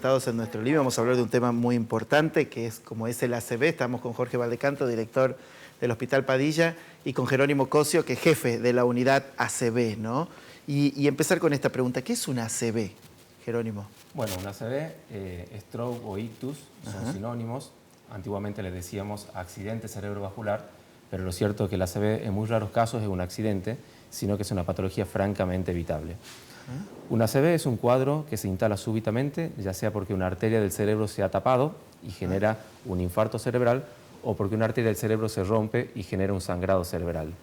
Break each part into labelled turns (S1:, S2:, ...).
S1: presentados en nuestro libro. Vamos a hablar de un tema muy importante, que es como es el ACV. Estamos con Jorge Valdecanto, director del Hospital Padilla, y con Jerónimo Cosio, que es jefe de la unidad ACV, ¿no? Y empezar con esta pregunta, ¿qué es un ACV, Jerónimo?
S2: Bueno, un ACV, stroke o ictus son sinónimos. Antiguamente le decíamos accidente cerebrovascular, pero lo cierto es que el ACV en muy raros casos es un accidente, sino que es una patología francamente evitable. Un ACV es un cuadro que se instala súbitamente, ya sea porque una arteria del cerebro se ha tapado y genera un infarto cerebral, o porque una arteria del cerebro se rompe y genera un sangrado cerebral.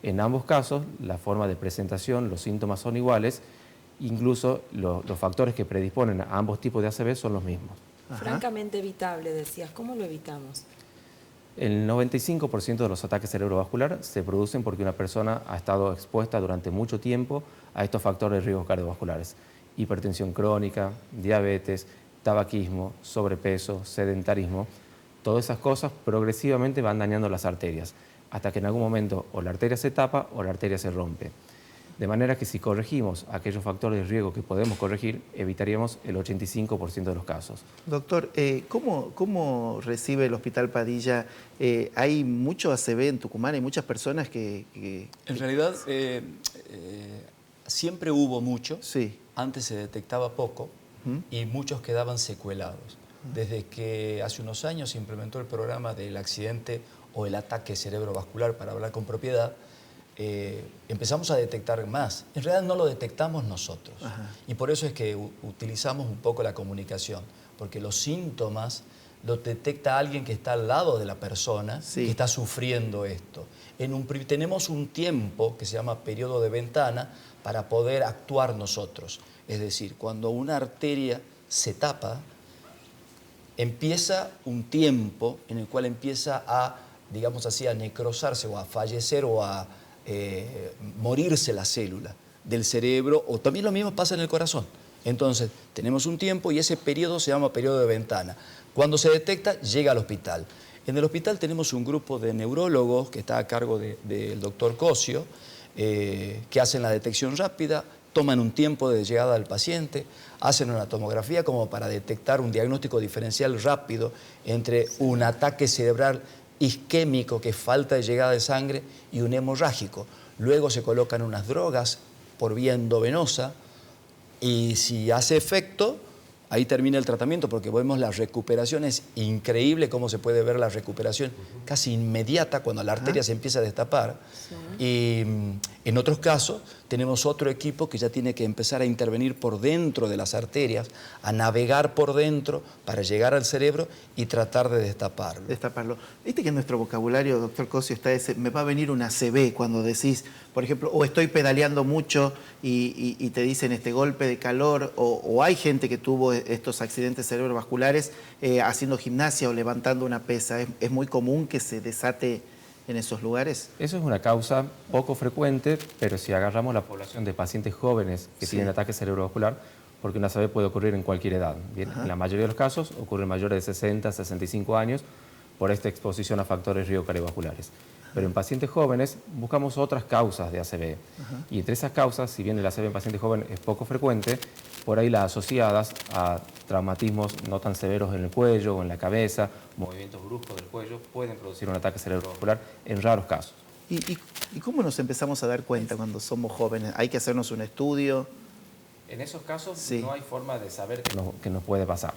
S2: En ambos casos, la forma de presentación, los síntomas son iguales, incluso los factores que predisponen a ambos tipos de ACV son los mismos.
S3: Francamente evitable, decías. ¿Cómo lo evitamos?
S2: El 95% de los ataques cerebrovasculares se producen porque una persona ha estado expuesta durante mucho tiempo a estos factores de riesgo cardiovasculares. Hipertensión crónica, diabetes, tabaquismo, sobrepeso, sedentarismo. Todas esas cosas progresivamente van dañando las arterias, hasta que en algún momento o la arteria se tapa o la arteria se rompe. De manera que si corregimos aquellos factores de riesgo que podemos corregir, evitaríamos el 85% de los casos.
S1: Doctor, ¿cómo recibe el Hospital Padilla? ¿Hay mucho ACV en Tucumán? ¿Hay muchas personas que...?
S4: En realidad, siempre hubo mucho.
S1: Sí.
S4: Antes se detectaba poco y muchos quedaban secuelados. Desde que hace unos años se implementó el programa del accidente o el ataque cerebrovascular, para hablar con propiedad, empezamos a detectar más. En realidad no lo detectamos nosotros. Y por eso es que utilizamos un poco la comunicación, porque los síntomas los detecta alguien que está al lado de la persona que está sufriendo esto. Tenemos un tiempo que se llama periodo de ventana para poder actuar nosotros. Es decir, cuando una arteria se tapa, empieza un tiempo en el cual empieza a, digamos así, a necrosarse o a fallecer o a morirse la célula del cerebro, o también lo mismo pasa en el corazón. Entonces, tenemos un tiempo y ese periodo se llama periodo de ventana. Cuando se detecta, llega al hospital. En el hospital tenemos un grupo de neurólogos que está a cargo del doctor Cosio, que hacen la detección rápida, toman un tiempo de llegada al paciente, hacen una tomografía como para detectar un diagnóstico diferencial rápido entre un ataque cerebral isquémico, que es falta de llegada de sangre, y un hemorrágico. Luego se colocan unas drogas por vía endovenosa y si hace efecto, ahí termina el tratamiento, porque vemos la recuperación. Es increíble cómo se puede ver la recuperación casi inmediata cuando la arteria se empieza a destapar. Y en otros casos tenemos otro equipo que ya tiene que empezar a intervenir por dentro de las arterias, a navegar por dentro para llegar al cerebro y tratar de destaparlo.
S1: Viste que en nuestro vocabulario, doctor Cosio, está ese, me va a venir una ACV cuando decís, por ejemplo, o estoy pedaleando mucho y te dicen golpe de calor, o hay gente que tuvo estos accidentes cerebrovasculares haciendo gimnasia o levantando una pesa. ¿Es muy común que se desate en esos lugares?
S2: Eso es una causa poco frecuente, pero si agarramos la población de pacientes jóvenes que tienen ataque cerebrovascular, porque una ACV puede ocurrir en cualquier edad. Bien, en la mayoría de los casos ocurre en mayores de 60, 65 años por esta exposición a factores de riesgo cardiovasculares. Pero en pacientes jóvenes buscamos otras causas de ACV. Y entre esas causas, si bien el ACV en pacientes jóvenes es poco frecuente, por ahí las asociadas a traumatismos no tan severos en el cuello o en la cabeza, movimientos bruscos del cuello, pueden producir un ataque cerebrovascular en raros casos.
S1: ¿Y cómo nos empezamos a dar cuenta cuando somos jóvenes? ¿Hay que hacernos un estudio?
S2: En esos casos no hay forma de saber que nos puede pasar.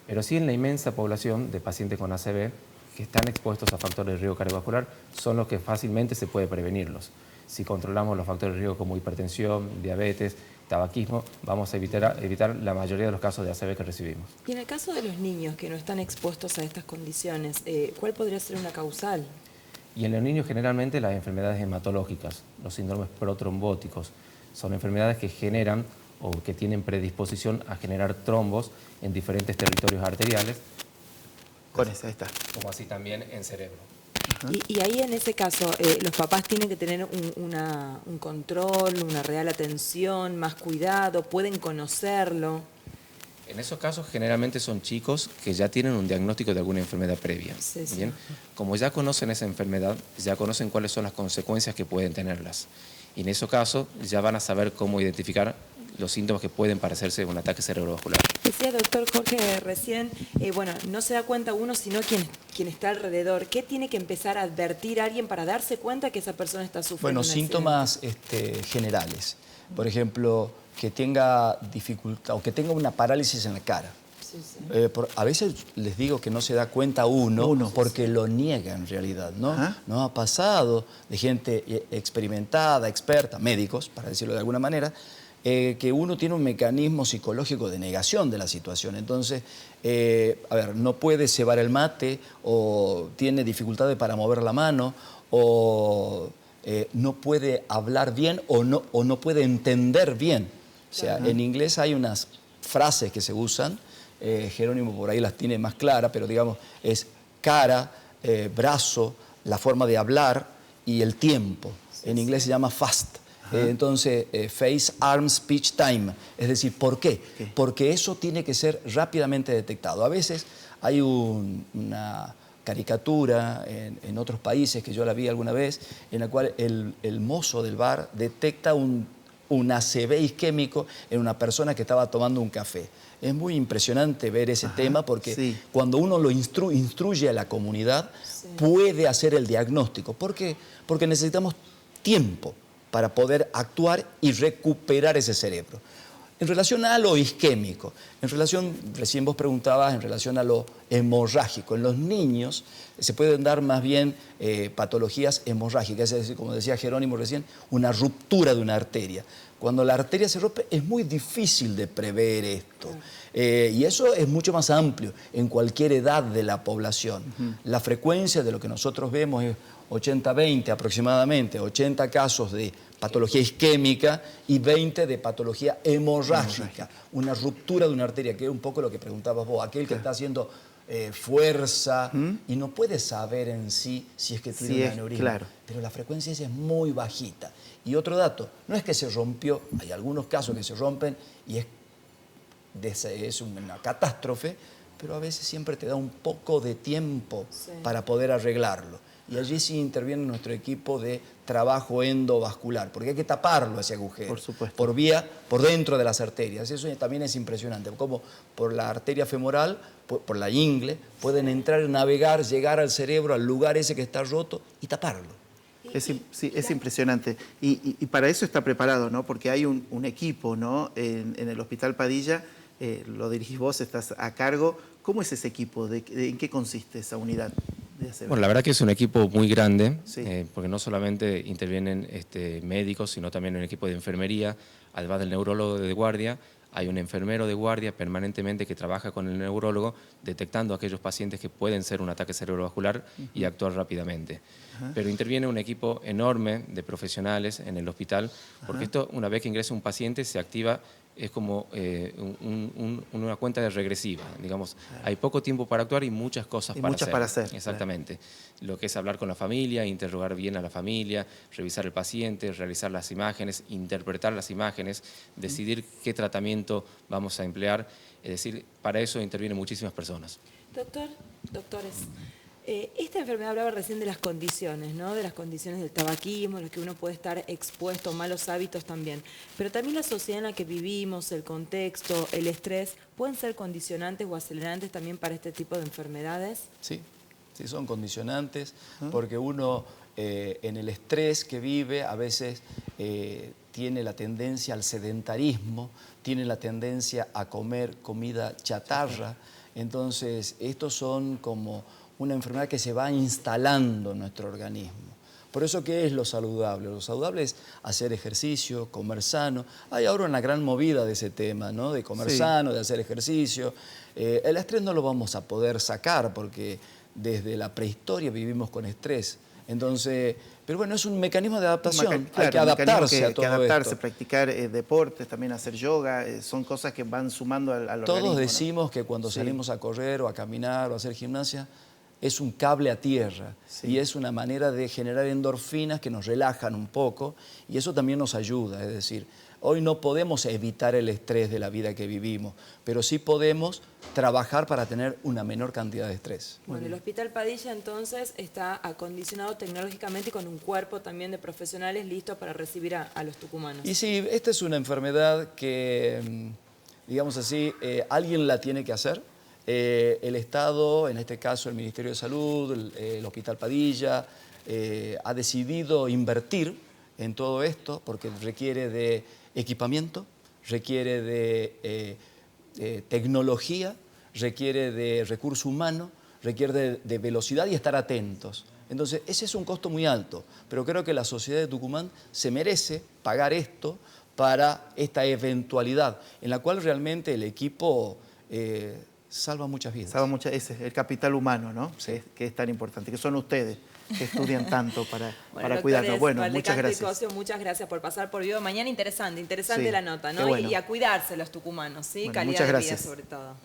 S2: Pero sí, en la inmensa población de pacientes con ACV que están expuestos a factores de riesgo cardiovascular son los que fácilmente se puede prevenirlos. Si controlamos los factores de riesgo como hipertensión, diabetes, tabaquismo, vamos a evitar la mayoría de los casos de ACV que recibimos.
S3: Y en el caso de los niños que no están expuestos a estas condiciones, ¿cuál podría ser una causal?
S2: Y en los niños generalmente las enfermedades hematológicas, los síndromes protrombóticos, son enfermedades que generan o que tienen predisposición a generar trombos en diferentes territorios arteriales.
S1: Con esa, ahí está.
S2: Como así también en cerebro.
S3: Y ahí en ese caso, los papás tienen que tener un control, una real atención, más cuidado, pueden conocerlo.
S2: En esos casos generalmente son chicos que ya tienen un diagnóstico de alguna enfermedad previa. ¿Bien? Como ya conocen esa enfermedad, ya conocen cuáles son las consecuencias que pueden tenerlas. Y en esos casos ya van a saber cómo identificar los síntomas que pueden parecerse de un ataque cerebrovascular.
S3: Decía doctor Jorge recién, bueno, no se da cuenta uno, sino quien está alrededor. ¿Qué tiene que empezar a advertir a alguien para darse cuenta que esa persona está sufriendo
S4: Bueno,
S3: un
S4: síntomas generales. Por ejemplo, que tenga dificultad o que tenga una parálisis en la cara.
S3: Sí, sí.
S4: A veces les digo que no se da cuenta uno porque lo niega en realidad, ¿no?
S1: Ajá.
S4: Nos ha pasado de gente experimentada, experta, médicos, para decirlo de alguna manera, que uno tiene un mecanismo psicológico de negación de la situación. Entonces, a ver, no puede cebar el mate o tiene dificultades para mover la mano o no puede hablar bien o no puede entender bien. O sea, en inglés hay unas frases que se usan, Jerónimo por ahí las tiene más claras, pero digamos, es cara, brazo, la forma de hablar y el tiempo. En inglés se llama fast. Entonces, face, arm, speech, time. Es decir, ¿por qué? Porque eso tiene que ser rápidamente detectado. A veces hay una caricatura en otros países, que yo la vi alguna vez, en la cual el mozo del bar detecta un ACV isquémico en una persona que estaba tomando un café. Es muy impresionante ver ese tema porque cuando uno lo instruye a la comunidad, puede hacer el diagnóstico. ¿Por qué? Porque necesitamos tiempo para poder actuar y recuperar ese cerebro. En relación a lo isquémico, recién vos preguntabas en relación a lo hemorrágico. En los niños se pueden dar más bien patologías hemorrágicas, es decir, como decía Jerónimo recién, una ruptura de una arteria. Cuando la arteria se rompe es muy difícil de prever esto. Y eso es mucho más amplio en cualquier edad de la población. La frecuencia de lo que nosotros vemos es 80-20 aproximadamente, 80 casos de patología isquémica y 20 de patología hemorrágica, una ruptura de una arteria, que es un poco lo que preguntabas vos, aquel que está haciendo fuerza y no puede saber en sí si es que tiene un aneurisma, pero la frecuencia es muy bajita. Y otro dato, no es que se rompió, hay algunos casos que se rompen y es una catástrofe, pero a veces siempre te da un poco de tiempo para poder arreglarlo. Y allí sí interviene nuestro equipo de trabajo endovascular, porque hay que taparlo ese agujero.
S1: Por supuesto.
S4: Por dentro de las arterias. Eso también es impresionante, como por la arteria femoral, por la ingle, pueden entrar, navegar, llegar al cerebro, al lugar ese que está roto y taparlo.
S1: Es impresionante. Y para eso está preparado, ¿no? Porque hay un equipo, ¿no? En el Hospital Padilla, lo dirigís vos, estás a cargo. ¿Cómo es ese equipo? ¿En qué consiste esa unidad de ACV?
S2: Bueno, la verdad que es un equipo muy grande, porque no solamente intervienen médicos, sino también un equipo de enfermería, además del neurólogo de guardia. Hay un enfermero de guardia permanentemente que trabaja con el neurólogo detectando a aquellos pacientes que pueden ser un ataque cerebrovascular y actuar rápidamente. Pero interviene un equipo enorme de profesionales en el hospital, porque esto, una vez que ingresa un paciente, se activa, es como una cuenta de regresiva. Digamos, hay poco tiempo para actuar y muchas cosas para hacer. Exactamente. Lo que es hablar con la familia, interrogar bien a la familia, revisar el paciente, realizar las imágenes, interpretar las imágenes, decidir qué tratamiento vamos a emplear. Es decir, para eso intervienen muchísimas personas.
S3: Doctores, esta enfermedad hablaba recién de las condiciones, ¿no? De las condiciones del tabaquismo, en las que uno puede estar expuesto, malos hábitos también. Pero también la sociedad en la que vivimos, el contexto, el estrés, ¿pueden ser condicionantes o acelerantes también para este tipo de enfermedades?
S4: Sí, son condicionantes, porque uno en el estrés que vive a veces tiene la tendencia al sedentarismo, tiene la tendencia a comer comida chatarra. Entonces, estos son como una enfermedad que se va instalando en nuestro organismo. Por eso, ¿qué es lo saludable? Lo saludable es hacer ejercicio, comer sano. Hay ahora una gran movida de ese tema, ¿no? De comer sano, de hacer ejercicio. El estrés no lo vamos a poder sacar porque desde la prehistoria vivimos con estrés. Entonces, pero bueno, es un mecanismo de adaptación. Hay que adaptarse a todo esto.
S1: Practicar deportes, también hacer yoga, son cosas que van sumando al organismo.
S4: Todos decimos que cuando salimos a correr o a caminar o a hacer gimnasia, es un cable a tierra y es una manera de generar endorfinas que nos relajan un poco y eso también nos ayuda. Es decir, hoy no podemos evitar el estrés de la vida que vivimos, pero sí podemos trabajar para tener una menor cantidad de estrés.
S3: Bueno, el Hospital Padilla entonces está acondicionado tecnológicamente y con un cuerpo también de profesionales listos para recibir a los tucumanos.
S4: Y sí, esta es una enfermedad que digamos así, alguien la tiene que hacer. El Estado, en este caso el Ministerio de Salud, el Hospital Padilla, ha decidido invertir en todo esto porque requiere de equipamiento, requiere de tecnología, requiere de recurso humano, requiere de velocidad y estar atentos. Entonces, ese es un costo muy alto, pero creo que la sociedad de Tucumán se merece pagar esto para esta eventualidad, en la cual realmente el equipo salva muchas vidas.
S1: Ese es el capital humano, ¿no?
S4: Sí.
S1: Que es tan importante, que son ustedes que estudian tanto para
S3: Doctores
S1: cuidarnos. Bueno, muchas
S3: Valdecanto y
S1: gracias.
S3: Cosio, muchas gracias por pasar por Vivo Mañana. Interesante
S1: Sí,
S3: la nota,
S1: qué
S3: ¿no?
S1: bueno.
S3: Y a cuidarse los tucumanos, ¿sí?
S1: Bueno,
S3: Calidad
S1: muchas
S3: de vida
S1: gracias.
S3: sobre todo.